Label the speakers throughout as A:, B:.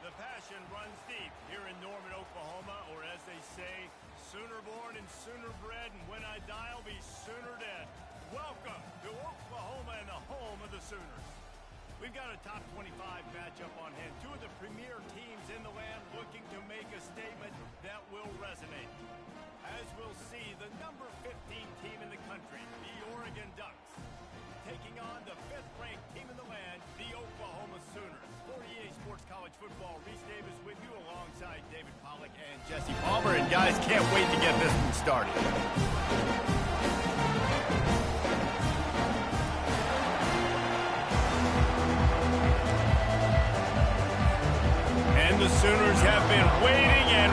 A: The passion runs deep here in Norman, Oklahoma, or as they say, sooner born and sooner bred, and when I die, I'll be sooner dead. Welcome to Oklahoma and the home of the Sooners. We've got a top 25 matchup on hand. Two of the premier teams in the land looking to make a statement that will resonate. As we'll see, the number 15 team in the country, the Oregon Ducks, taking on the 5th-ranked team in the land, the Oklahoma Sooners. 48 Sports College Football, Reese Davis with you alongside David Pollack and Jesse Palmer. And guys, can't wait to get this one started. And the Sooners have been waiting, and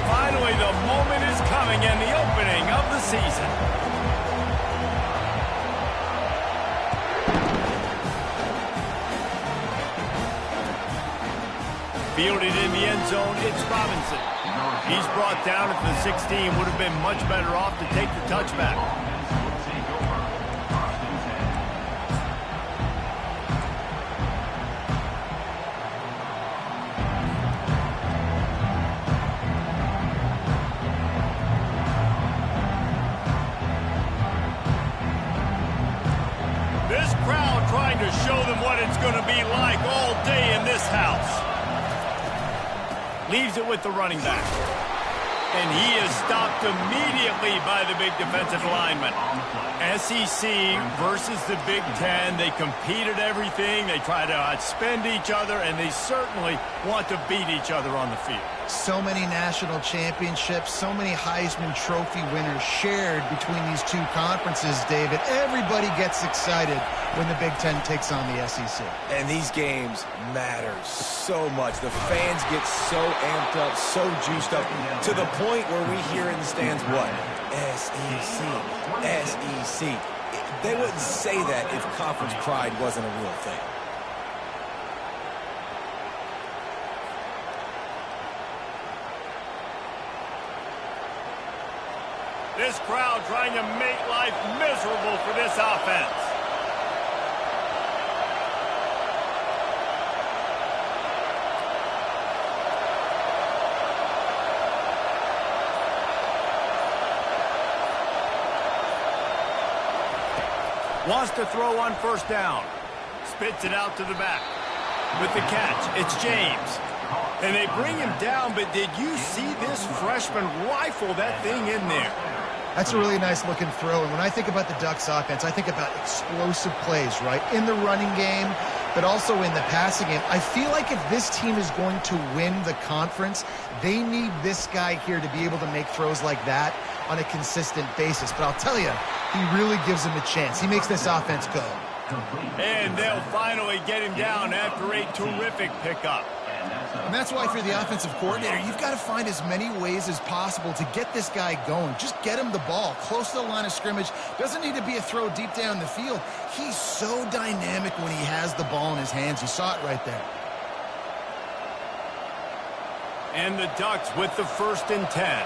A: finally the moment is coming and the opening of the season. Fielded in the end zone, it's Robinson. He's brought down at the 16, would have been much better off to take the touchback. This crowd trying to show them what it's going to be like all day in this house. Leaves it with the running back. And he is stopped immediately by the big defensive lineman. SEC versus the Big Ten. They compete at everything. They try to outspend each other, and they certainly want to beat each other on the field.
B: So many national championships, so many Heisman Trophy winners shared between these two conferences, David. Everybody gets excited when the Big Ten takes on the SEC.
C: And these games matter so much. The fans get so amped up, so juiced up, to the point where we hear in the stands, what? SEC, SEC. They wouldn't say that if conference pride wasn't a real thing.
A: This crowd trying to make life miserable for this offense. Wants to throw on first down. Spits it out to the back. With the catch, it's James. And they bring him down, but did you see this freshman rifle that thing in there?
B: That's a really nice-looking throw. And when I think about the Ducks offense, I think about explosive plays, right? In the running game, but also in the passing game. I feel like if this team is going to win the conference, they need this guy here to be able to make throws like that on a consistent basis. But I'll tell you, he really gives him a chance. He makes this offense go.
A: And they'll finally get him down after a terrific pickup.
B: And that's why, if you're the offensive coordinator, you've got to find as many ways as possible to get this guy going. Just get him the ball close to the line of scrimmage. Doesn't need to be a throw deep down the field. He's so dynamic when he has the ball in his hands. You saw it right there.
A: And the Ducks with the 1st and 10.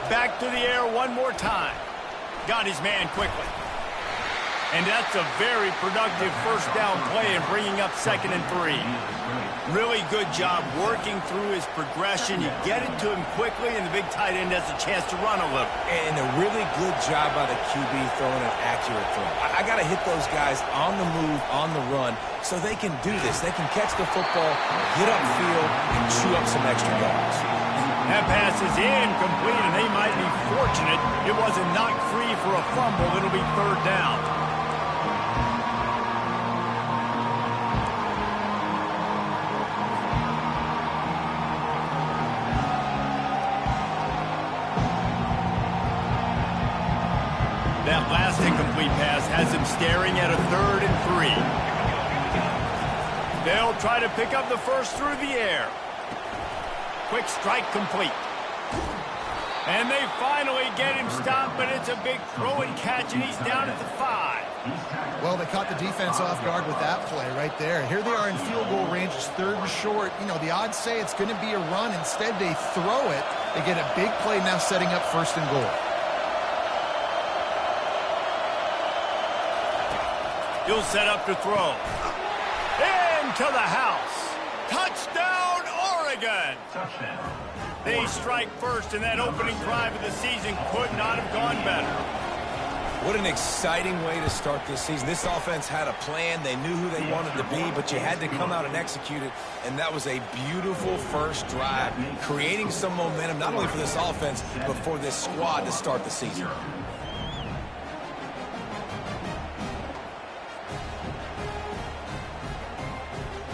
A: Back to the air one more time. Got his man quickly. And that's a very productive first down play and bringing up 2nd and 3. Really good job working through his progression. You get it to him quickly, and the big tight end has a chance to run a little.
C: And a really good job by the QB throwing an accurate throw. I got to hit those guys on the move, on the run, so they can do this. They can catch the football, get upfield, and chew up some extra yards.
A: That pass is incomplete, and they might be fortunate it wasn't knocked free for a fumble. It'll be 3rd down. That last incomplete pass has him staring at a 3rd and 3. They'll try to pick up the first through the air. Quick strike complete. And they finally get him stopped, but it's a big throw and catch, and he's down at the 5.
B: Well, they caught the defense off guard with that play right there. Here they are in field goal range. It's 3rd and short. You know, the odds say it's going to be a run. Instead, they throw it. They get a big play now setting up 1st and goal.
A: He'll set up to throw. Into the house. Touchdown, Oregon! They strike first, and that opening drive of the season could not have gone better.
C: What an exciting way to start this season. This offense had a plan. They knew who they wanted to be, but you had to come out and execute it, and that was a beautiful first drive, creating some momentum, not only for this offense, but for this squad to start the season.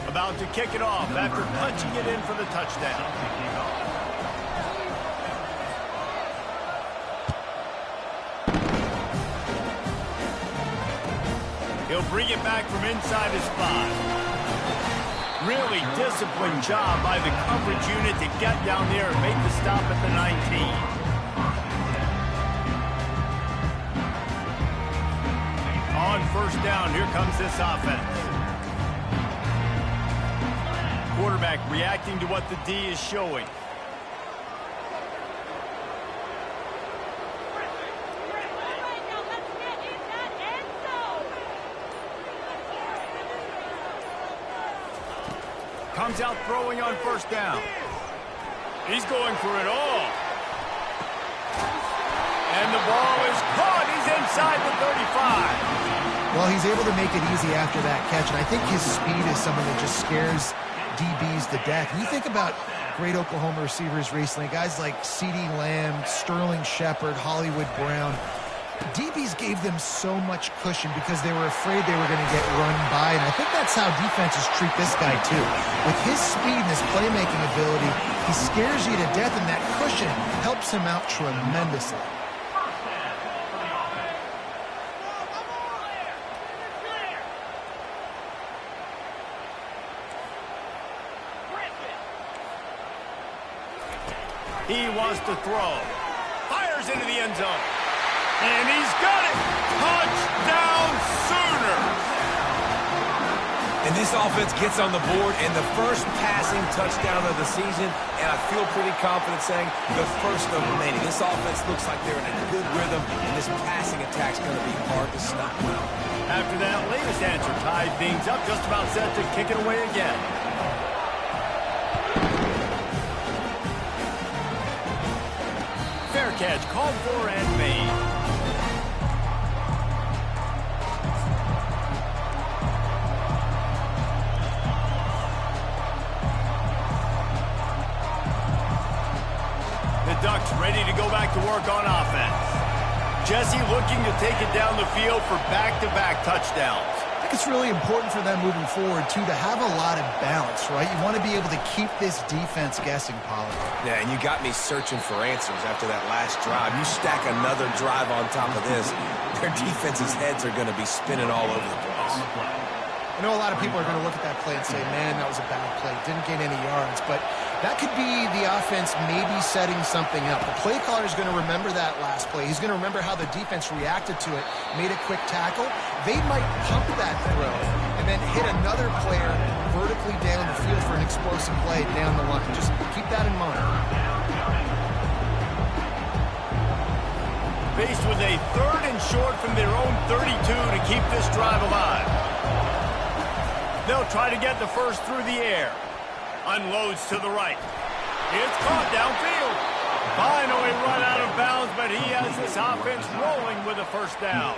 A: About to kick it off after punching it in for the touchdown. He'll bring it back from inside his 5. Really disciplined job by the coverage unit to get down there and make the stop at the 19. On 1st down, here comes this offense. Quarterback reacting to what the D is showing. Comes out throwing on 1st down. He's going for it all. And the ball is caught. He's inside the 35.
B: Well, he's able to make it easy after that catch, and I think his speed is something that just scares DBs to death. You think about great Oklahoma receivers recently, guys like CeeDee Lamb, Sterling Shepard, Hollywood Brown. DBs gave them so much cushion because they were afraid they were going to get run by, and I think that's how defenses treat this guy too. With his speed and his playmaking ability, he scares you to death, and that cushion helps him out tremendously.
A: He wants to throw. Fires into the end zone. And he's got it. Touchdown Sooners.
C: And this offense gets on the board and the first passing touchdown of the season, and I feel pretty confident saying the first of many. This offense looks like they're in a good rhythm, and this passing attack's going to be hard to stop.
A: After that latest answer tied things up, just about set to kick it away again. Fair catch called for and made. The Ducks ready to go back to work on offense. Jesse looking to take it down the field for back-to-back touchdowns.
B: I think it's really important for them moving forward, too, to have a lot of balance, right? You want to be able to keep this defense guessing, Pollard.
C: Yeah, and you got me searching for answers after that last drive. You stack another drive on top of this, their defense's heads are going to be spinning all over the place.
B: I know a lot of people are going to look at that play and say, man, that was a bad play. Didn't gain any yards. But that could be the offense maybe setting something up. The play caller is going to remember that last play. He's going to remember how the defense reacted to it, made a quick tackle. They might pump that throw and then hit another player vertically down the field for an explosive play down the line. Just keep that in mind.
A: Faced with a 3rd and short from their own 32 to keep this drive alive. They'll try to get the first through the air. Unloads to the right. It's caught downfield. Finally run out of bounds, but he has this offense rolling with a 1st down.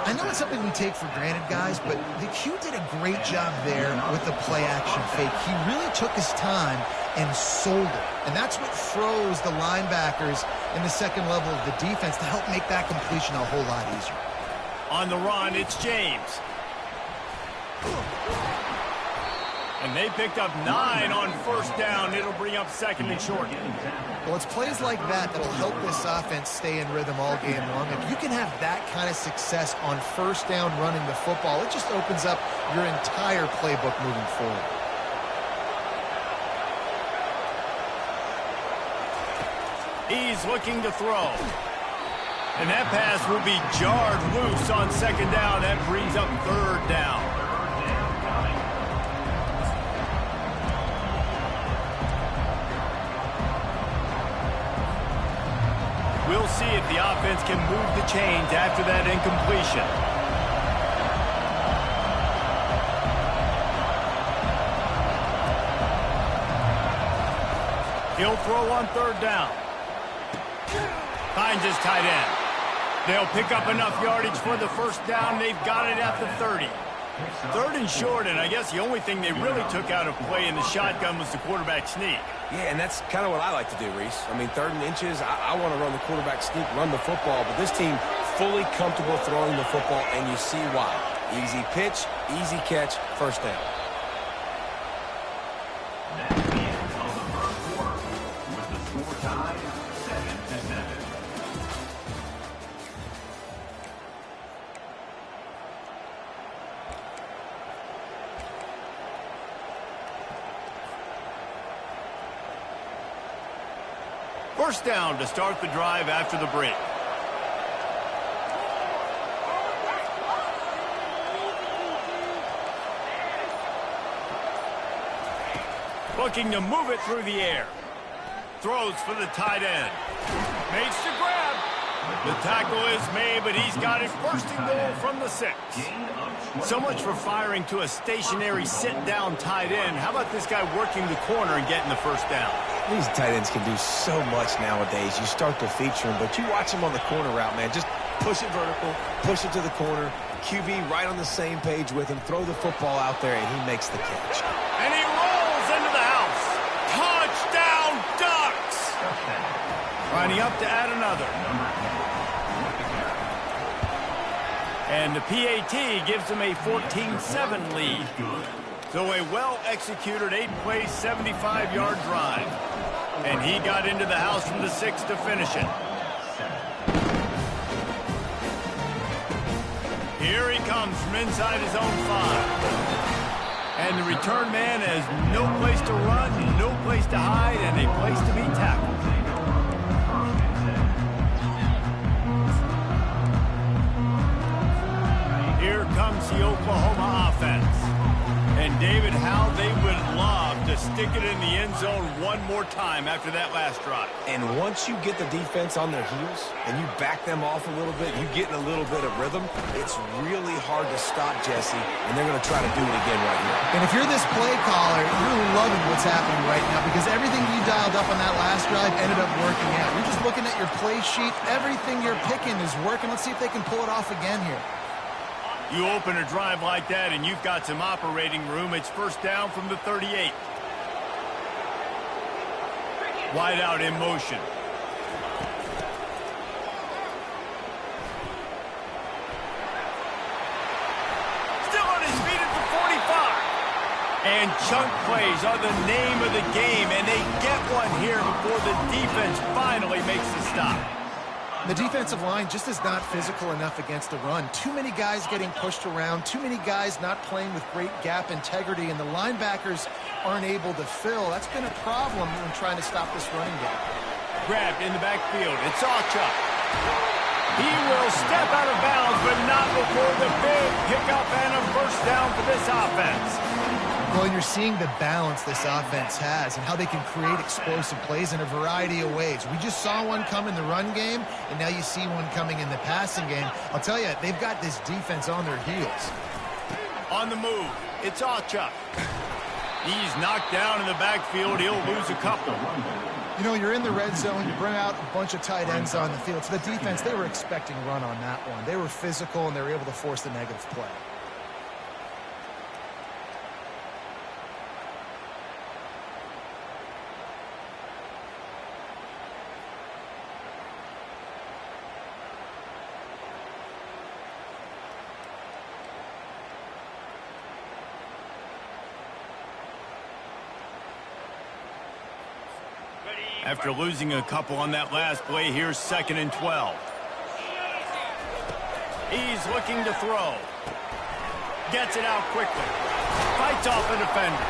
B: I know it's something we take for granted, guys, but the Q did a great job there with the play-action fake. He really took his time and sold it. And that's what froze the linebackers in the second level of the defense to help make that completion a whole lot easier.
A: On the run, it's James. And they picked up 9 on 1st down. It'll bring up 2nd and short.
B: Well, it's plays like that that'll help this offense stay in rhythm all game long. If you can have that kind of success on 1st down running the football, it just opens up your entire playbook moving forward.
A: He's looking to throw. And that pass will be jarred loose on 2nd down. That brings up 3rd down. We'll see if the offense can move the chains after that incompletion. He'll throw on third down. Finds his tight end. They'll pick up enough yardage for the first down. They've got it at the 30. Third and short, and I guess the only thing they really took out of play in the shotgun was the quarterback sneak.
C: Yeah, and that's kind of what I like to do, Reese. I mean, 3rd and inches, I want to run the quarterback sneak, run the football, but this team fully comfortable throwing the football, and you see why. Easy pitch, easy catch, first down.
A: First down to start the drive after the break. Looking to move it through the air. Throws for the tight end. Makes the grab. The tackle is made, but he's got it first and goal from the 6. So much for firing to a stationary sit-down tight end. How about this guy working the corner and getting the first down?
C: These tight ends can do so much nowadays. You start to feature them, but you watch them on the corner route, man. Just push it vertical, push it to the corner. QB right on the same page with him. Throw the football out there, and he makes the catch.
A: And he rolls into the house. Touchdown, Ducks! Lining up to add another. And the PAT gives them a 14-7 lead. So a well-executed 8-play, 75-yard drive. And he got into the house from the 6 to finish it. Here he comes from inside his own 5. And the return man has no place to run, no place to hide, and a place to be tackled. Here comes the Oklahoma offense. And David, how they would love to stick it in the end zone one more time after that last drive.
C: And once you get the defense on their heels and you back them off a little bit, you get in a little bit of rhythm, it's really hard to stop, Jesse, and they're going to try to do it again right here.
B: And if you're this play caller, you're loving what's happening right now because everything you dialed up on that last drive ended up working out. You're just looking at your play sheet. Everything you're picking is working. Let's see if they can pull it off again here.
A: You open a drive like that and you've got some operating room. It's first down from the 38. Wide out in motion. Still on his feet at the 45. And chunk plays are the name of the game, and they get one here before the defense finally makes the stop.
B: The defensive line just is not physical enough against the run. Too many guys getting pushed around, too many guys not playing with great gap integrity, and the linebackers aren't able to fill. That's been a problem when trying to stop this running game.
A: Grabbed in the backfield. It's Ncaa. He will step out of bounds, but not before the big pickup and a first down for this offense.
B: Well, you're seeing the balance this offense has and how they can create explosive plays in a variety of ways. We just saw one come in the run game, and now you see one coming in the passing game. I'll tell you, they've got this defense on their heels.
A: On the move, it's Ncaa. He's knocked down in the backfield. He'll lose a couple.
B: You know, you're in the red zone. You bring out a bunch of tight ends on the field. So the defense, they were expecting run on that one. They were physical, and they were able to force the negative play.
A: After losing a couple on that last play, here's 2nd and 12. He's looking to throw. Gets it out quickly. Fights off a defender.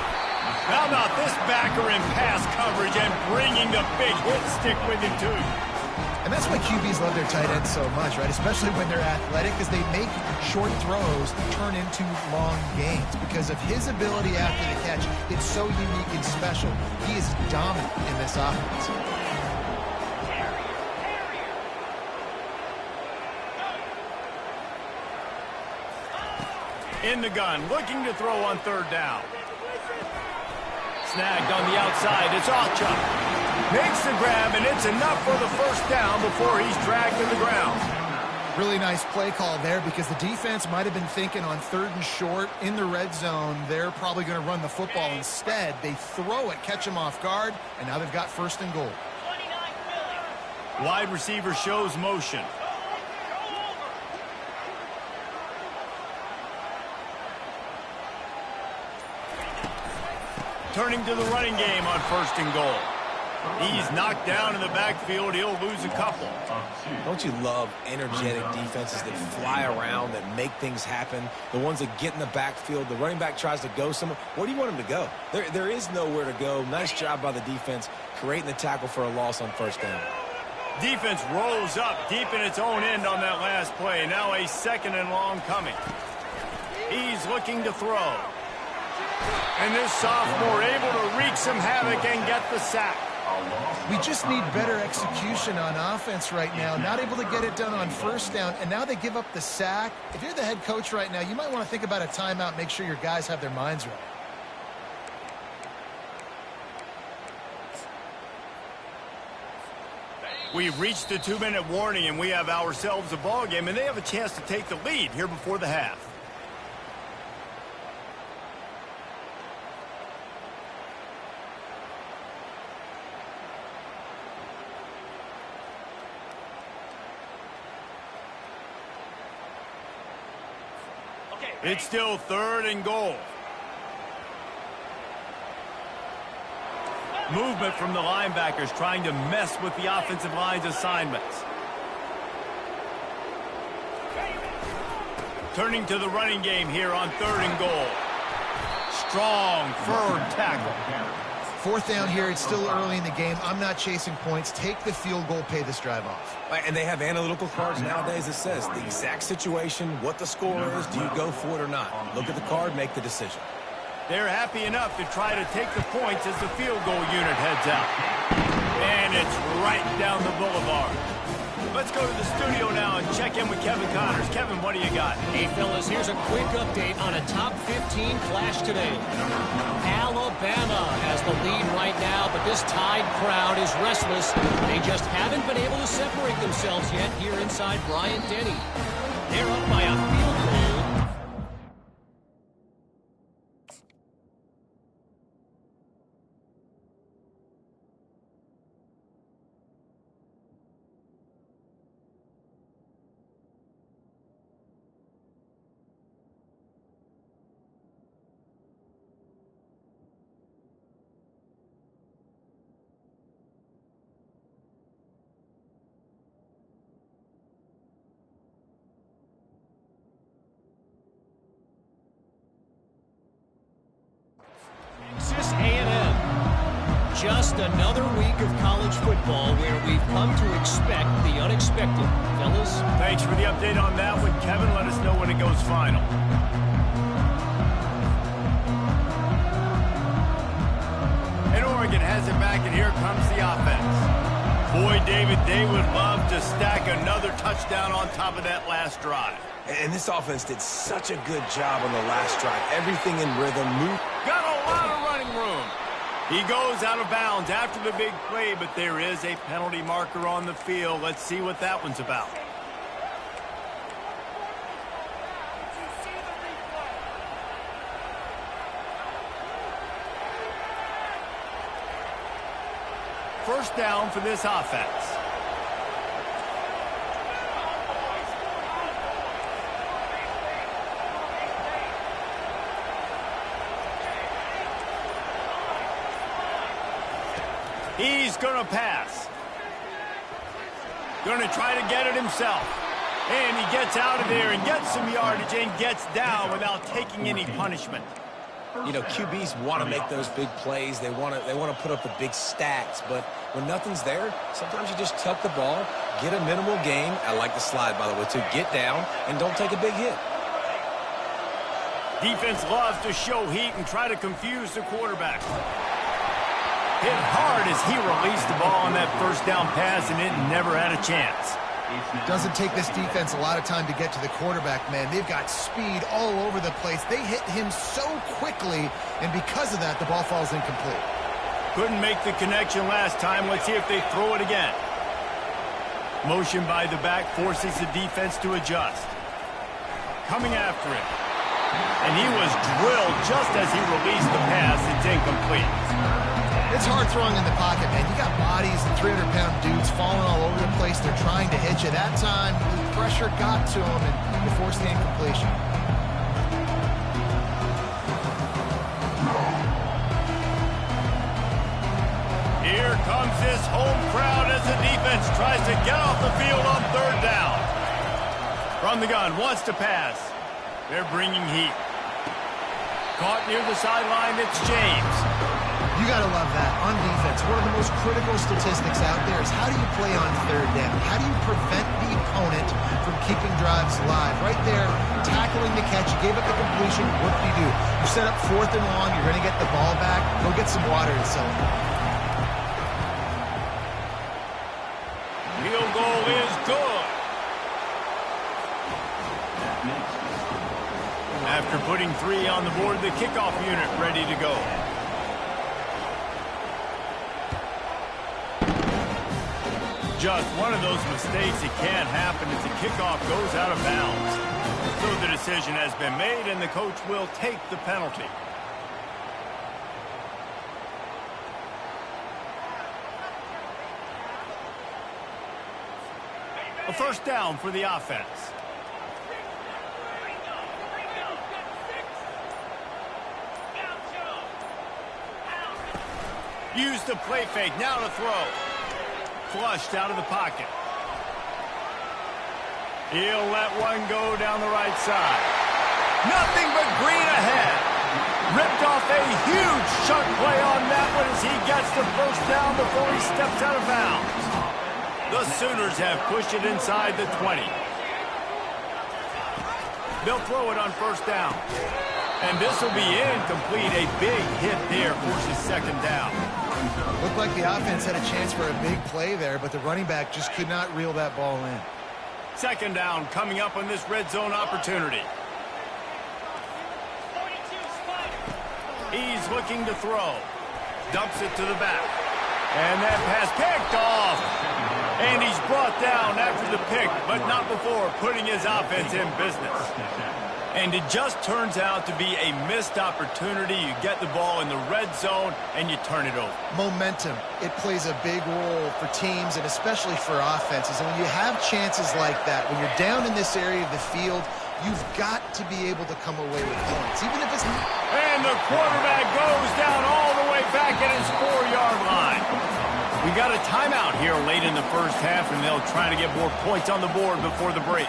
A: How about this backer in pass coverage and bringing the big hit stick with him, too.
B: And that's why QBs love their tight ends so much, right? Especially when they're athletic, because they make short throws turn into long gains. Because of his ability after the catch, it's so unique and special. He is dominant in this offense.
A: In the gun, looking to throw on third down. Snagged on the outside. It's Ncaa. Makes the grab, and it's enough for the first down before he's dragged to the ground.
B: Really nice play call there because the defense might have been thinking on third and short in the red zone. They're probably going to run the football. Instead, they throw it, catch him off guard, and now they've got first and goal.
A: Wide receiver shows motion. Turning to the running game on first and goal. He's knocked down in the backfield. He'll lose a couple.
C: Don't you love energetic defenses that fly around, that make things happen? The ones that get in the backfield. The running back tries to go somewhere. Where do you want him to go? There is nowhere to go. Nice job by the defense creating the tackle for a loss on first down.
A: Defense rolls up deep in its own end on that last play. Now a second and long coming. He's looking to throw. And this sophomore able to wreak some havoc and get the sack.
B: We just need better execution on offense right now. Not able to get it done on first down, and now they give up the sack. If you're the head coach right now, you might want to think about a timeout, make sure your guys have their minds right.
A: We've reached the 2-minute warning, and we have ourselves a ball game, and they have a chance to take the lead here before the half. It's still third and goal. Movement from the linebackers trying to mess with the offensive line's assignments. Turning to the running game here on third and goal. Strong, firm tackle.
B: Fourth down here, it's still early in the game. I'm not chasing points. Take the field goal, pay this drive off.
C: And they have analytical cards nowadays that says the exact situation, what the score is, do you go for it or not? Look at the card, make the decision.
A: They're happy enough to try to take the points as the field goal unit heads out. And it's right down the boulevard. Let's go to the studio now and check in with Kevin Connors. Kevin, what do you got?
D: Hey, fellas, here's a quick update on a top 15 clash today. Alabama has the lead right now, but this Tide crowd is restless. They just haven't been able to separate themselves yet here inside Bryant-Denny. They're up by a field goal. Texas A&M. Just another week of college football where we've come to expect the unexpected. Fellas?
A: Thanks for the update on that one, Kevin. Let us know when it goes final. And Oregon has it back, and here comes the offense. Boy, David, they would love to stack another touchdown on top of that last drive.
C: And this offense did such a good job on the last drive. Everything in rhythm.
A: Got a lot of running room. He goes out of bounds after the big play, but there is a penalty marker on the field. Let's see what that one's about. First down for this offense. He's going to pass. Going to try to get it himself. And he gets out of there and gets some yardage and gets down without taking any punishment.
C: You know, QBs want to make those big plays. They want to put up the big stats. But when nothing's there, sometimes you just tuck the ball, get a minimal gain. I like the slide, by the way, too. Get down and don't take a big hit.
A: Defense loves to show heat and try to confuse the quarterback. Hit hard as he released the ball on that first down pass, and it never had a chance.
B: Doesn't take this defense a lot of time to get to the quarterback, man. They've got speed all over the place. They hit him so quickly, and because of that, the ball falls incomplete.
A: Couldn't make the connection last time. Let's see if they throw it again. Motion by the back forces the defense to adjust. Coming after it. And he was drilled just as he released the pass. It's incomplete.
B: It's hard throwing in the pocket, man. You got bodies and 300-pound dudes falling all over the place. They're trying to hit you. That time, the pressure got to him, and they forced the incompletion.
A: Here comes this home crowd as the defense tries to get off the field on third down. From the gun, wants to pass. They're bringing heat. Caught near the sideline, it's James.
B: You got to love that. On defense, one of the most critical statistics out there is how do you play on third down? How do you prevent the opponent from keeping drives alive? Right there, tackling the catch, you gave up the completion, what do? You set up 4th and long, you're going to get the ball back, go get some water and celebrate.
A: Field goal is good. After putting 3 on the board, the kickoff unit ready to go. Just one of those mistakes that can't happen as the kickoff goes out of bounds. So the decision has been made, and the coach will take the penalty. A first down for the offense. Use the play fake, now to throw. Flushed out of the pocket. He'll let one go down the right side. Nothing but green ahead. Ripped off a huge chunk play on that one as he gets the first down before he steps out of bounds. The Sooners have pushed it inside the 20. They'll throw it on first down. And this will be incomplete. A big hit there forces second down.
B: Looked like the offense had a chance for a big play there, but the running back just could not reel that ball in.
A: Second down coming up on this red zone opportunity. He's looking to throw. Dumps it to the back. And that pass picked off. And he's brought down after the pick, but not before putting his offense in business. And it just turns out to be a missed opportunity. You get the ball in the red zone, and you turn it over.
B: Momentum. It plays a big role for teams and especially for offenses. And when you have chances like that, when you're down in this area of the field, you've got to be able to come away with points, even if it's...
A: And the quarterback goes down all the way back at his 4-yard line. We got a timeout here late in the first half, and they'll try to get more points on the board before the break.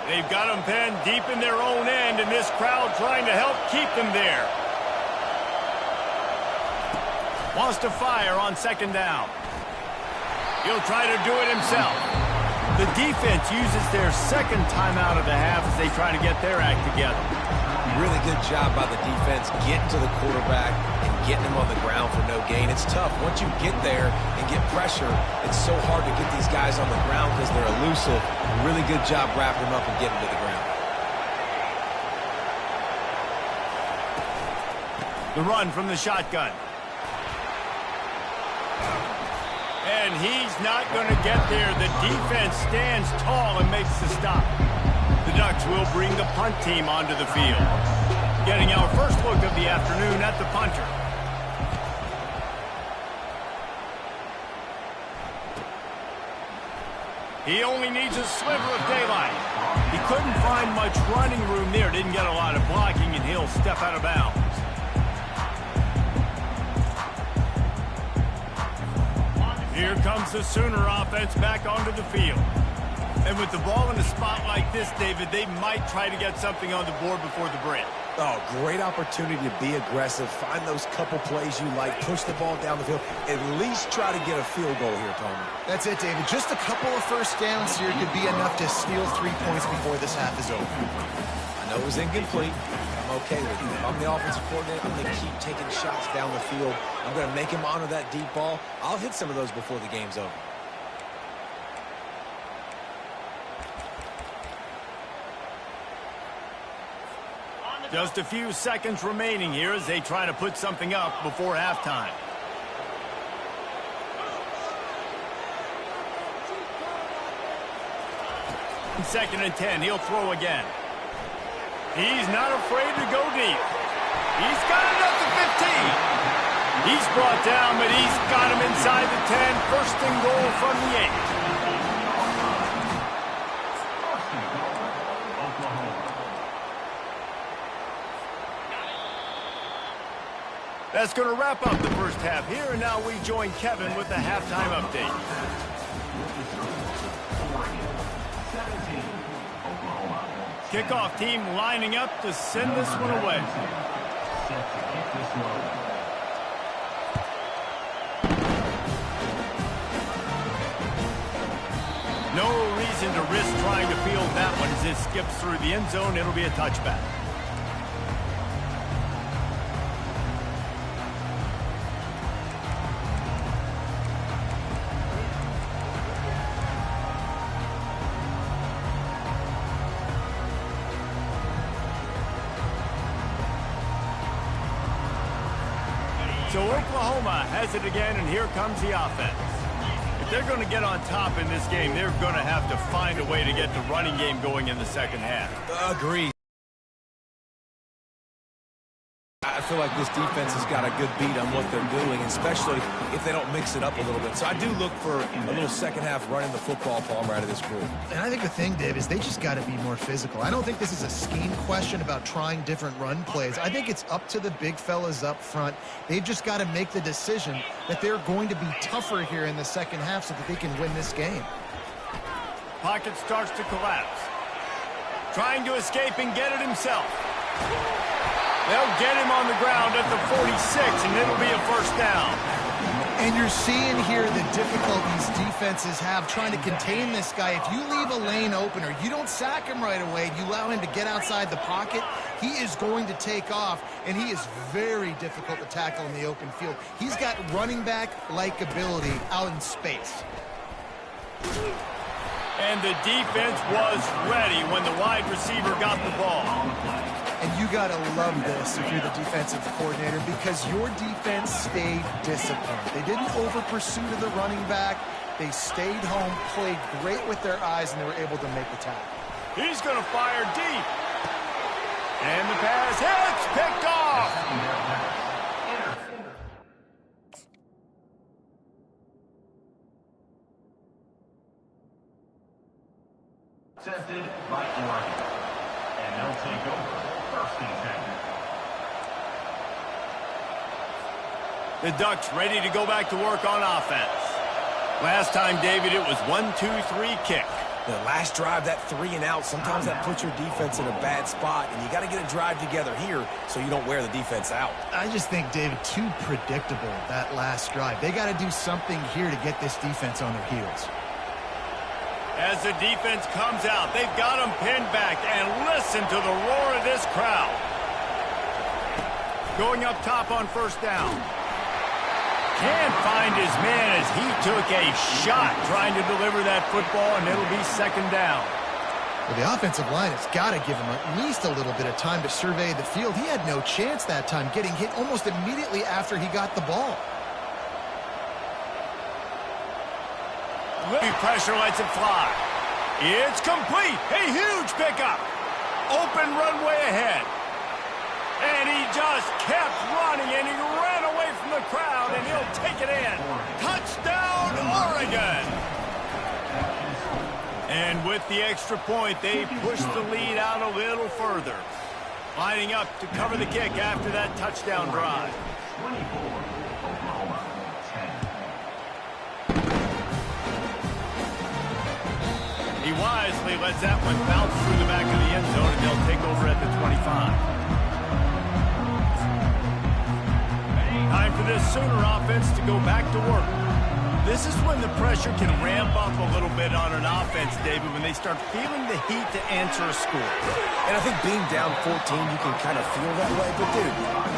A: They've got them pinned deep in their own end, and this crowd trying to help keep them there. Wants to fire on second down. He'll try to do it himself. The defense uses their second timeout of the half as they try to get their act together.
C: Really good job by the defense getting to the quarterback and getting him on the ground for no gain. It's tough. Once you get there and get pressure, it's so hard to get these guys on the ground because they're elusive. Really good job wrapping them up and getting to the ground.
A: The run from the shotgun. And he's not going to get there. The defense stands tall and makes the stop. The Ducks will bring the punt team onto the field. Getting our first look of the afternoon at the punter. He only needs a sliver of daylight. He couldn't find much running room there. Didn't get a lot of blocking, and he'll step out of bounds. Here comes the Sooner offense back onto the field. And with the ball in a spot like this, David, they might try to get something on the board before the break.
C: Oh, great opportunity to be aggressive. Find those couple plays you like. Push the ball down the field. At least try to get a field goal here, Tony.
B: That's it, David. Just a couple of first downs here could be enough to steal 3 points before this half is over.
C: I know it was incomplete. I'm okay with it. If I'm the offensive coordinator, I'm going to keep taking shots down the field. I'm going to make him honor that deep ball. I'll hit some of those before the game's over.
A: Just a few seconds remaining here as they try to put something up before halftime. Second and 10, he'll throw again. He's not afraid to go deep. He's got it at the 15. He's brought down, but he's got him inside the 10. First and goal from the 8. That's going to wrap up the first half here, and now we join Kevin with the halftime update. Kickoff team lining up to send this one away. No reason to risk trying to field that one as it skips through the end zone. It'll be a touchback. So Oklahoma has it again, and here comes the offense. If they're going to get on top in this game, they're going to have to find a way to get the running game going in the second half.
C: Agreed. I feel like this defense has got a good beat on what they're doing, especially if they don't mix it up a little bit. So I do look for a little second half running the football Palmer out of this group.
B: And I think the thing, Dave, is they just got to be more physical. I don't think this is a scheme question about trying different run plays. I think it's up to the big fellas up front. They've just got to make the decision that they're going to be tougher here in the second half so that they can win this game.
A: Pocket starts to collapse. Trying to escape and get it himself. They'll get him on the ground at the 46, and it'll be a first down.
B: And you're seeing here the difficulties defenses have trying to contain this guy. If you leave a lane open or you don't sack him right away, you allow him to get outside the pocket, he is going to take off, and he is very difficult to tackle in the open field. He's got running back-like ability out in space.
A: And the defense was ready when the wide receiver got the ball.
B: And you got to love this if you're the defensive coordinator because your defense stayed disciplined. They didn't over-pursue to the running back. They stayed home, played great with their eyes, and they were able to make the tackle.
A: He's going to fire deep. And the pass hits, picked off.
E: Accepted by Oregon. And they'll take over.
A: The Ducks ready to go back to work on offense. Last time, David, it was 1-2-3 kick.
C: The last drive, that 3 and out, sometimes that puts your defense in a bad spot, and you got to get a drive together here so you don't wear the defense out.
B: I just think, David, too predictable, that last drive. They got to do something here to get this defense on their heels.
A: As the defense comes out, they've got them pinned back, and listen to the roar of this crowd. Going up top on first down. Can't find his man as he took a shot trying to deliver that football, and it'll be second down.
B: Well, the offensive line has got to give him at least a little bit of time to survey the field. He had no chance that time, getting hit almost immediately after he got the ball.
A: Pressure lets it fly. It's complete. A huge pickup. Open runway ahead. And he just kept running, and he ran away from the crowd, and he'll take it in. Touchdown, Oregon! And with the extra point, they push the lead out a little further. Lining up to cover the kick after that touchdown drive.
E: 24, Oklahoma, 10.
A: He wisely lets that one bounce through the back of the end zone, and they'll take over at the 25. Time for this Sooner offense to go back to work. This is when the pressure can ramp up a little bit on an offense, David, when they start feeling the heat to answer a score.
C: And I think being down 14, you can kind of feel that way. But, dude,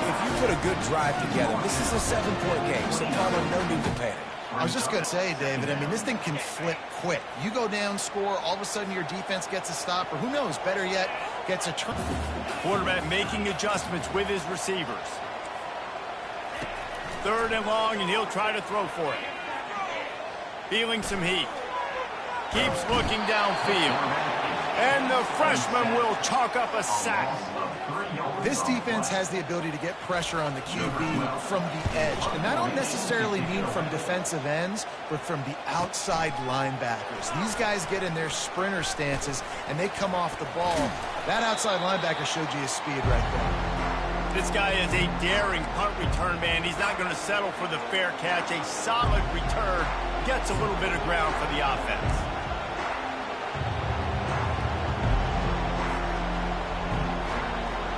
C: if you put a good drive together, this is a 7-point game, so probably no need to panic.
B: I was just going to say, David, I mean, this thing can flip quick. You go down, score, all of a sudden your defense gets a stop, or who knows, better yet, gets a turn.
A: Quarterback making adjustments with his receivers. 3rd and long, and he'll try to throw for it. Feeling some heat. Keeps looking downfield. And the freshman will chalk up a sack.
B: This defense has the ability to get pressure on the QB from the edge. And I don't necessarily mean from defensive ends, but from the outside linebackers. These guys get in their sprinter stances, and they come off the ball. That outside linebacker showed you his speed right there.
A: This guy is a daring punt return man. He's not going to settle for the fair catch. A solid return gets a little bit of ground for the offense.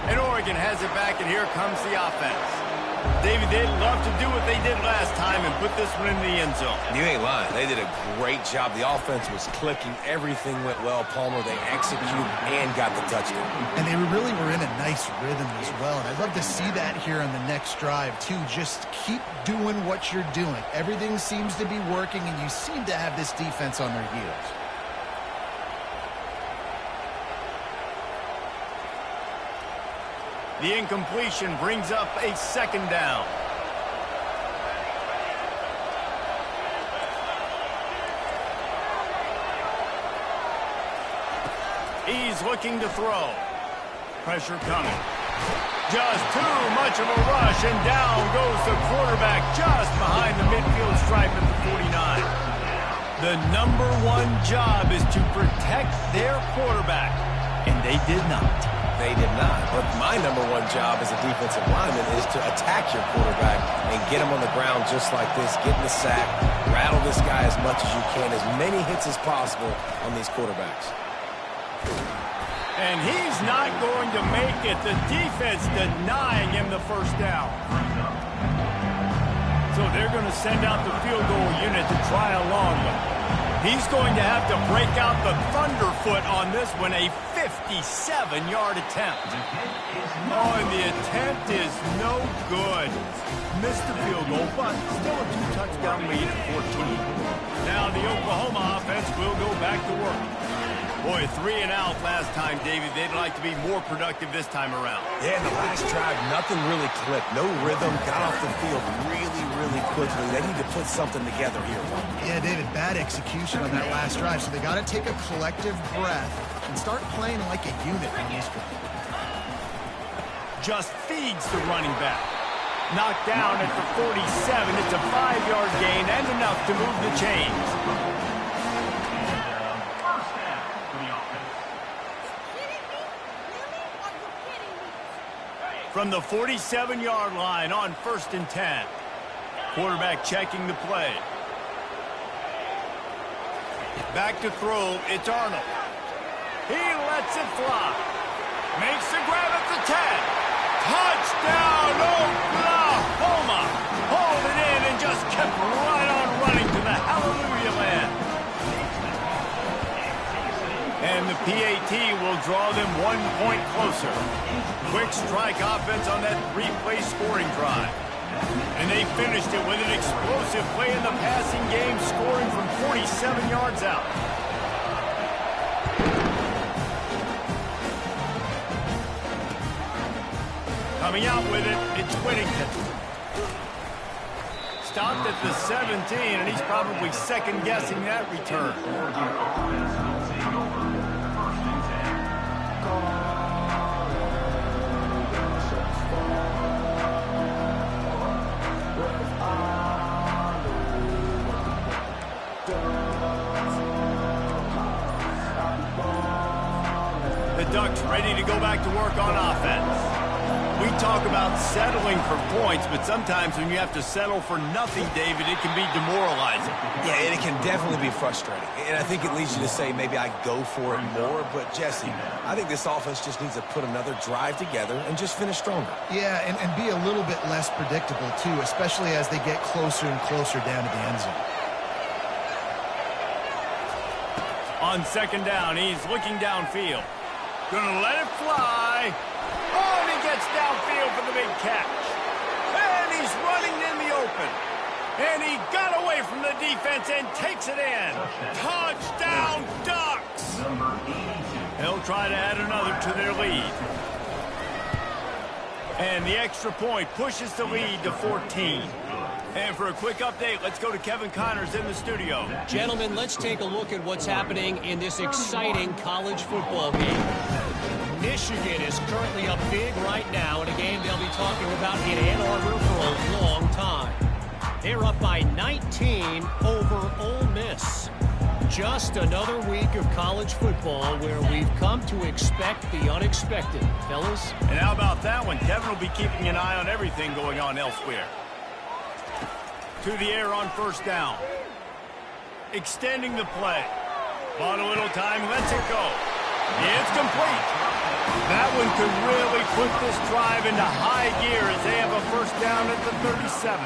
A: And Oregon has it back, and here comes the offense. David, they'd love to do what they did last time and put this one in the end zone.
C: You ain't lying. They did a great job. The offense was clicking. Everything went well. Palmer, they executed and got the touchdown.
B: And they really were in a nice rhythm as well. And I'd love to see that here on the next drive, too. Just keep doing what you're doing. Everything seems to be working, and you seem to have this defense on their heels.
A: The incompletion brings up a 2nd down. He's looking to throw. Pressure coming. Just too much of a rush, and down goes the quarterback just behind the midfield stripe at the 49. The #1 job is to protect their quarterback, and they did not.
C: They did not. But my #1 job as a defensive lineman is to attack your quarterback and get him on the ground just like this, get in the sack, rattle this guy as much as you can, as many hits as possible on these quarterbacks.
A: And he's not going to make it. The defense denying him the 1st down. So they're going to send out the field goal unit to try a long one. He's going to have to break out the thunderfoot on this one, a 57-yard attempt. Oh, and the attempt is no good. Missed the field goal, but still a 2-touchdown lead at 14. Now the Oklahoma offense will go back to work. Boy, 3 and out last time, David. They'd like to be more productive this time around.
C: Yeah, in the last drive, nothing really clicked. No rhythm, got off the field really quickly. They need to put something together here.
B: Yeah, David, bad execution on that last drive. So they got to take a collective breath and start playing like a unit on this one.
A: Just feeds the running back. Knocked down at the 47. It's a 5-yard gain and enough to move the chains. From the 47-yard line on 1st and 10. Quarterback checking the play. Back to throw, it's Arnold. He lets it fly. Makes the grab at the 10. Touchdown, Oklahoma! Hauled it in and just kept right on running to the hallelujah land. And the PAT will draw them 1 point closer. Quick strike offense on that 3-play scoring drive. And they finished it with an explosive play in the passing game, scoring from 47 yards out. Coming out with it, it's Whittington. Stopped at the 17, and he's probably second-guessing that return. The Ducks ready to go back to work on offense. We talk about settling for points, but sometimes when you have to settle for nothing, David, it can be demoralizing.
C: Yeah, and it can definitely be frustrating. And I think it leads you to say maybe I go for it more. But, Jesse, I think this offense just needs to put another drive together and just finish stronger.
B: Yeah, and be a little bit less predictable, too, especially as they get closer and closer down to the end zone.
A: On second down, he's looking downfield. Gonna let it fly. Oh, and he gets downfield for the big catch. And he's running in the open. And he got away from the defense and takes it in. Touchdown, Ducks!
E: Number 82.
A: They'll try to add another to their lead. And the extra point pushes the lead to 14. And for a quick update, let's go to Kevin Connors in the studio.
D: Gentlemen, let's take a look at what's happening in this exciting college football game. Michigan is currently up big right now in a game they'll be talking about in Ann Arbor for a long time. They're up by 19 over Ole Miss. Just another week of college football where we've come to expect the unexpected. Fellas?
A: And how about that one? Kevin will be keeping an eye on everything going on elsewhere. To the air on first down. Extending the play. Bought a little time, lets it go. It's complete. That one could really put this drive into high gear as they have a first down at the 37.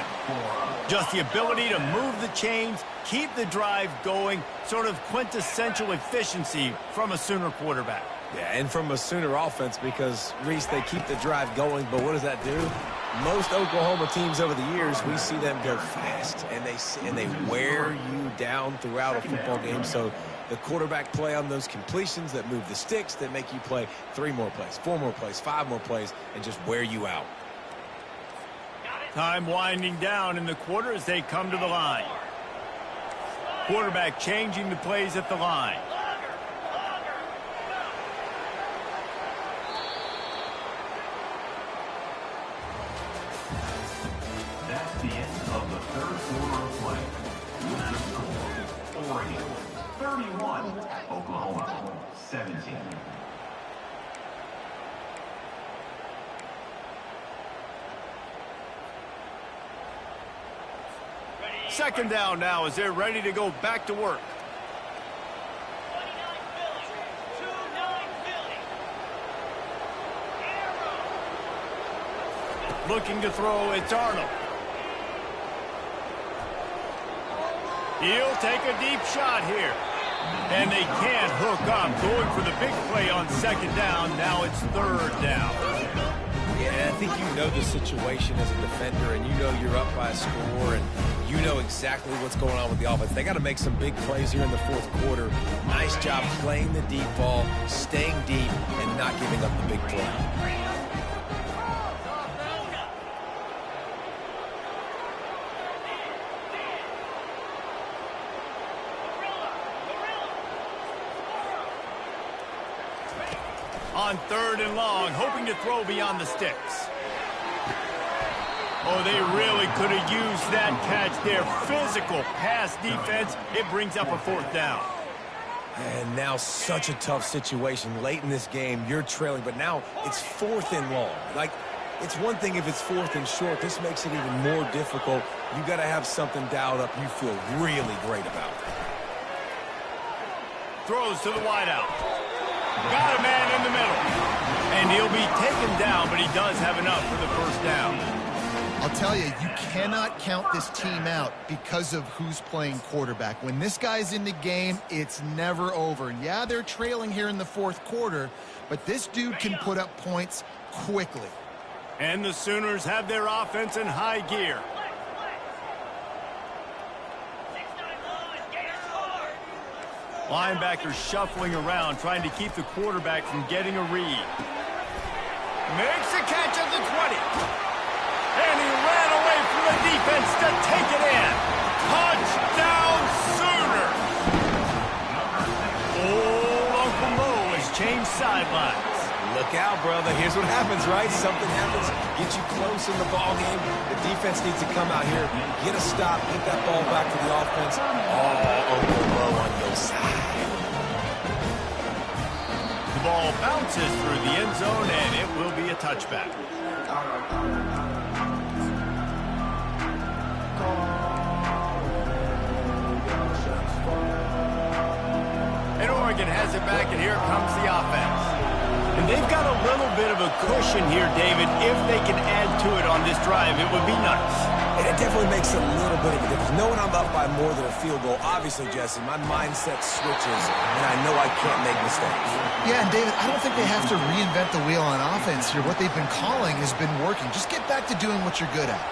A: Just the ability to move the chains, keep the drive going, sort of quintessential efficiency from a Sooner quarterback.
C: Yeah, and from a Sooner offense because, Reese, they keep the drive going, but what does that do? Most Oklahoma teams over the years, we see them go fast, and they wear you down throughout a football game. So the quarterback play on those completions that move the sticks, that make you play 3 more plays, 4 more plays, 5 more plays, and just wear you out.
A: Time winding down in the quarter as they come to the line. Quarterback changing the plays at the line.
E: That's the end of the third quarter of play. With the score, Oregon 31, Oklahoma 17.
A: Second down now as they're ready to go back to work. Looking to throw, it's Arnold. He'll take a deep shot here. And they can't hook up. Going for the big play on second down. Now it's third down.
C: Yeah, I think you know the situation as a defender, and you know you're up by a score, and you know exactly what's going on with the offense. They got to make some big plays here in the fourth quarter. Nice job playing the deep ball, staying deep, and not giving up the big play.
A: On third and long, hoping to throw beyond the sticks. Oh, they really could have used that catch there. Physical pass defense. It brings up a fourth down.
C: And now such a tough situation. Late in this game, you're trailing, but now it's fourth and long. Like, it's one thing if it's fourth and short. This makes it even more difficult. You got to have something dialed up you feel really great about.
A: Throws to the wideout. Got a man in the middle. And he'll be taken down, but he does have enough for the first down.
B: I'll tell you, you cannot count this team out because of who's playing quarterback. When this guy's in the game, it's never over. Yeah, they're trailing here in the fourth quarter, but this dude can put up points quickly.
A: And the Sooners have their offense in high gear. Linebackers shuffling around, trying to keep the quarterback from getting a read. Makes the catch at the 20. And he ran away from the defense to take it in. Touchdown, Sooners! Old Uncle Mo has changed sidelines.
C: Look out, brother. Here's what happens, right? Something happens, get you close in the ball game. The defense needs to come out here, get a stop, get that ball back to the offense. Oh, Uncle Mo on your side.
A: The ball bounces through the end zone, and it will be a touchback. And Oregon has it back, and here comes the offense. And they've got a little bit of a cushion here, David. If they can add to it on this drive, it would be nice.
C: And it definitely makes a little bit of a difference. Knowing I'm up by more than a field goal, obviously, Jesse, my mindset switches, and I know I can't make mistakes.
B: Yeah, and David, I don't think they have to reinvent the wheel on offense here. What they've been calling has been working. Just get back to doing what you're good at.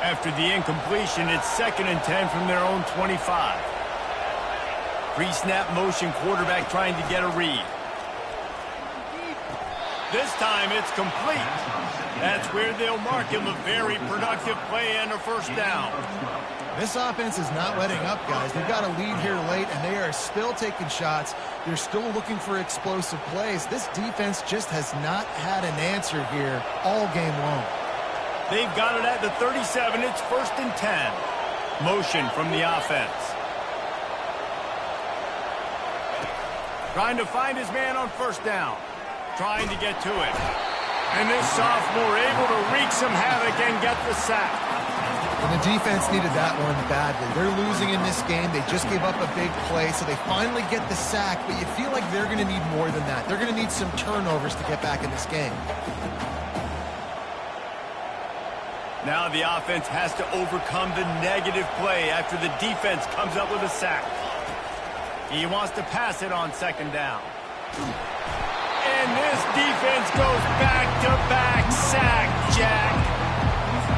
A: After the incompletion, it's 2nd and 10 from their own 25. Pre-snap motion, quarterback trying to get a read. This time it's complete. That's where they'll mark him a very productive play and a first down.
B: This offense is not letting up, guys. They've got a lead here late, and they are still taking shots. They're still looking for explosive plays. This defense just has not had an answer here all game long.
A: They've got it at the 37. It's 1st and 10. Motion from the offense. Trying to find his man on first down. Trying to get to it. And this sophomore able to wreak some havoc and get the sack.
B: And the defense needed that one badly. They're losing in this game. They just gave up a big play, so they finally get the sack, but you feel like they're going to need more than that. They're going to need some turnovers to get back in this game.
A: Now the offense has to overcome the negative play after the defense comes up with a sack. He wants to pass it on 2nd down. And this defense goes back-to-back sack, Jack.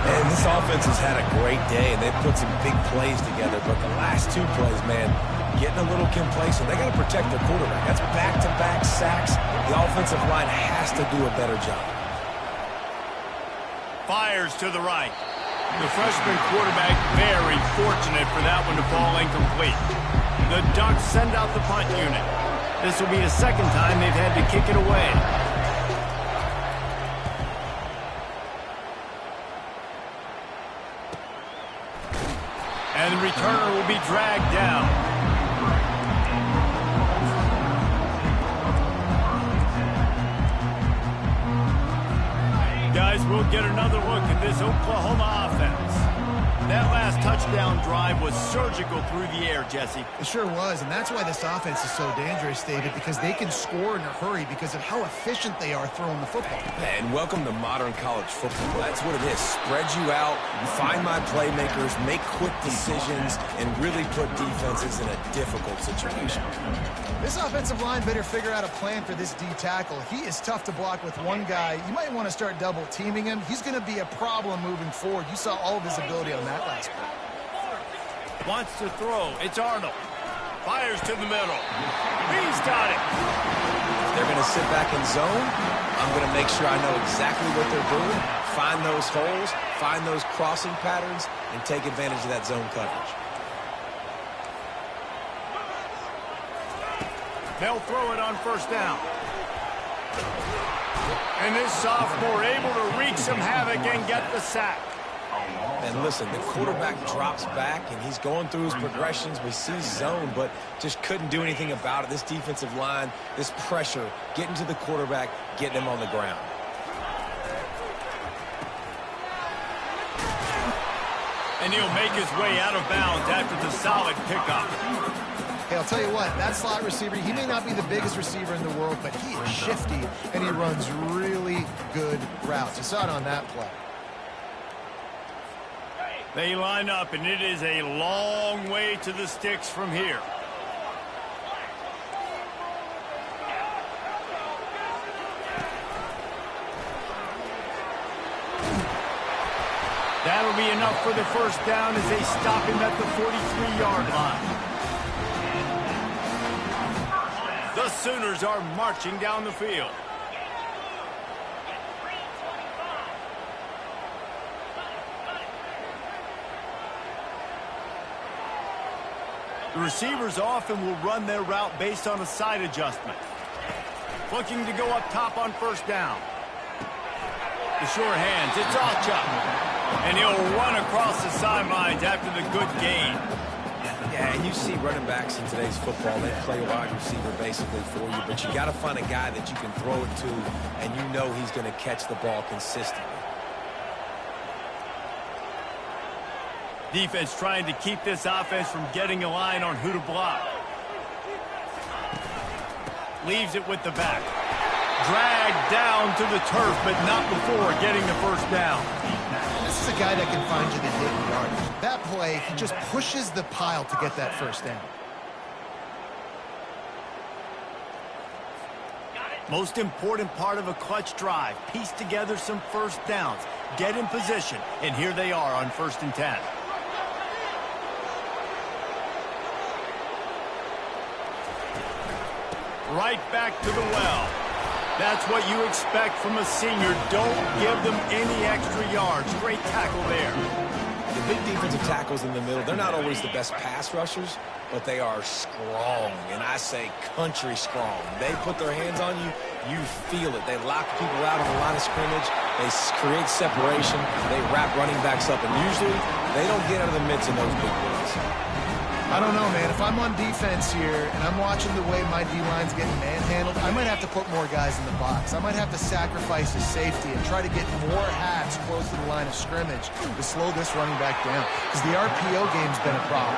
C: And this offense has had a great day, and they've put some big plays together. But the last 2 plays, man, getting a little complacent. They got to protect their quarterback. That's back-to-back sacks. The offensive line has to do a better job.
A: Fires to the right. The freshman quarterback very fortunate for that one to fall incomplete. The Ducks send out the punt unit. This will be the 2nd time they've had to kick it away. And the returner will be dragged down. Guys, we'll get another look at this Oklahoma offense. That last touchdown drive was surgical through the air, Jesse.
B: It sure was, and that's why this offense is so dangerous, David, because they can score in a hurry because of how efficient they are throwing the football.
C: And welcome to modern college football. That's what it is. Spread you out, find my playmakers, make quick decisions, and really put defenses in a difficult situation.
B: This offensive line better figure out a plan for this D tackle. He is tough to block with one guy. You might want to start double teaming him. He's going to be a problem moving forward. You saw all of his ability on that last play.
A: Wants to throw. It's Arnold. Fires to the middle. He's got it.
C: They're going to sit back in zone. I'm going to make sure I know exactly what they're doing, find those holes, find those crossing patterns, and take advantage of that zone coverage.
A: They'll throw it on first down. And this sophomore able to wreak some havoc and get the sack.
C: And listen, the quarterback drops back, and he's going through his progressions. We see zone, but just couldn't do anything about it. This defensive line, this pressure, getting to the quarterback, getting him on the ground.
A: And he'll make his way out of bounds after the solid pickup.
B: Hey, I'll tell you what, that slot receiver, he may not be the biggest receiver in the world, but he is shifty, and he runs really good routes. You saw it on that play.
A: They line up, and it is a long way to the sticks from here. That'll be enough for the first down as they stop him at the 43-yard line. The Sooners are marching down the field. The receivers often will run their route based on a side adjustment. Looking to go up top on first down. The sure hands, it's Ncaa. And he'll run across the sidelines after the good gain.
C: Yeah, and you see running backs in today's football, they play wide receiver basically for you, but you got to find a guy that you can throw it to, and you know he's going to catch the ball consistently.
A: Defense trying to keep this offense from getting a line on who to block. Leaves it with the back. Dragged down to the turf, but not before getting the first down.
B: This is a guy that can find you the hidden yardage. That play, he just pushes the pile to get that first down.
A: Most important part of a clutch drive. Piece together some first downs. Get in position, and here they are on 1st and 10. Right back to the well. That's what you expect from a senior. Don't give them any extra yards. Great tackle there.
C: The big defensive tackles in the middle, they're not always the best pass rushers, but they are strong, and I say country strong. They put their hands on you, you feel it. They lock people out on the line of scrimmage. They create separation. They wrap running backs up, and usually they don't get out of the midst of those big boys.
B: I don't know, man. If I'm on defense here and I'm watching the way my D-line's getting manhandled, I might have to put more guys in the box. I might have to sacrifice his safety and try to get more hats close to the line of scrimmage to slow this running back down, because the RPO game's been a problem.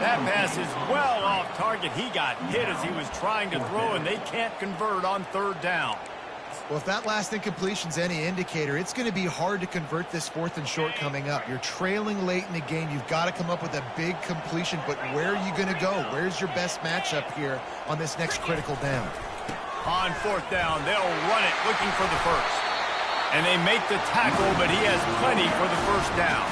A: That pass is well off target. He got hit as he was trying to throw, and they can't convert on 3rd down.
B: Well, if that last incompletion's any indicator, it's going to be hard to convert this 4th and short coming up. You're trailing late in the game. You've got to come up with a big completion, but where are you going to go? Where's your best matchup here on this next critical down?
A: On 4th down, they'll run it looking for the first. And they make the tackle, but he has plenty for the first down.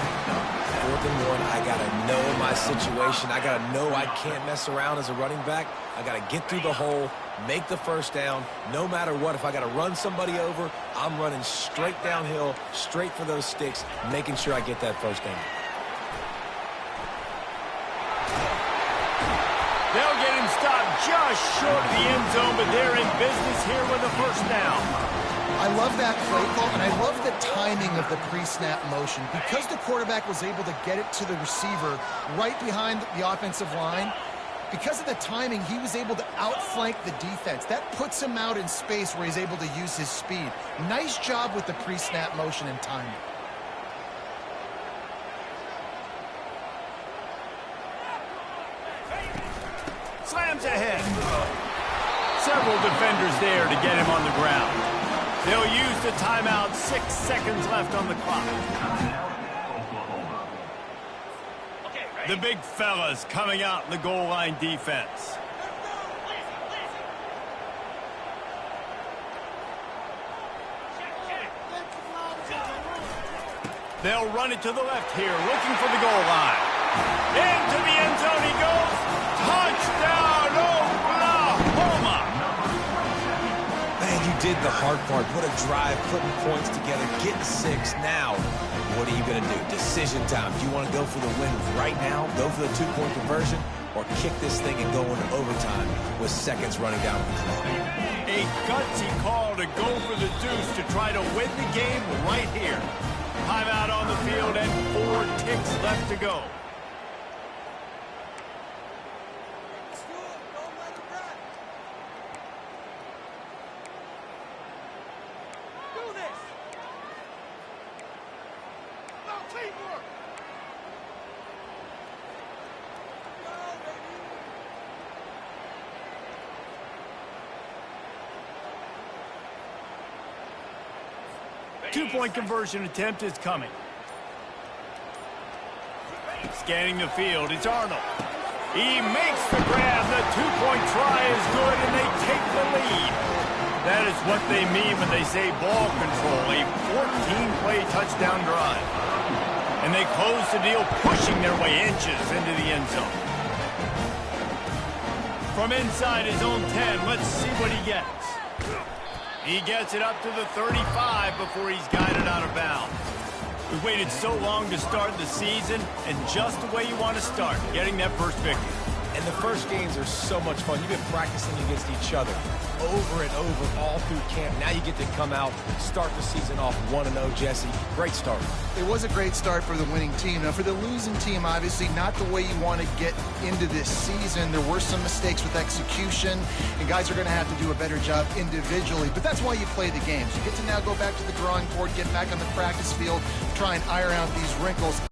C: 4th and 1, I got to know my situation. I got to know I can't mess around as a running back. I got to get through the hole, make the first down. No matter what, if I got to run somebody over, I'm running straight downhill, straight for those sticks, making sure I get that first down.
A: They'll get him stopped just short of the end zone, but they're in business here with a first down.
B: I love that play call, and I love the timing of the pre-snap motion. Because the quarterback was able to get it to the receiver right behind the offensive line, because of the timing, he was able to outflank the defense. That puts him out in space where he's able to use his speed. Nice job with the pre-snap motion and timing.
A: Slams ahead. Several defenders there to get him on the ground. They'll use the timeout. 6 seconds left on the clock. The big fellas coming out in the goal line defense. They'll run it to the left here, looking for the goal line. Into the end zone he goes. Touchdown, Oklahoma!
C: Man, you did the hard part. What a drive, putting points together, getting 6 now. What are you going to do? Decision time. Do you want to go for the win right now, go for the 2-point conversion, or kick this thing and go into overtime with seconds running down the clock?
A: A gutsy call to go for the deuce to try to win the game right here. Timeout on the field and 4 ticks left to go. Two-point conversion attempt is coming. Scanning the field, it's Arnold. He makes the grab. The 2-point try is good, and they take the lead. That is what they mean when they say ball control, a 14-play touchdown drive. And they close the deal, pushing their way inches into the end zone. From inside his own 10, let's see what he gets. He gets it up to the 35 before he's guided out of bounds. We waited so long to start the season, and just the way you want to start, getting that first victory.
C: And the first games are so much fun. You've been practicing against each other over and over all through camp. Now you get to come out, start the season off 1-0, Jesse. Great start.
B: It was a great start for the winning team. Now, for the losing team, obviously not the way you want to get into this season. There were some mistakes with execution, and guys are going to have to do a better job individually. But that's why you play the games. You get to now go back to the drawing board, get back on the practice field, try and iron out these wrinkles.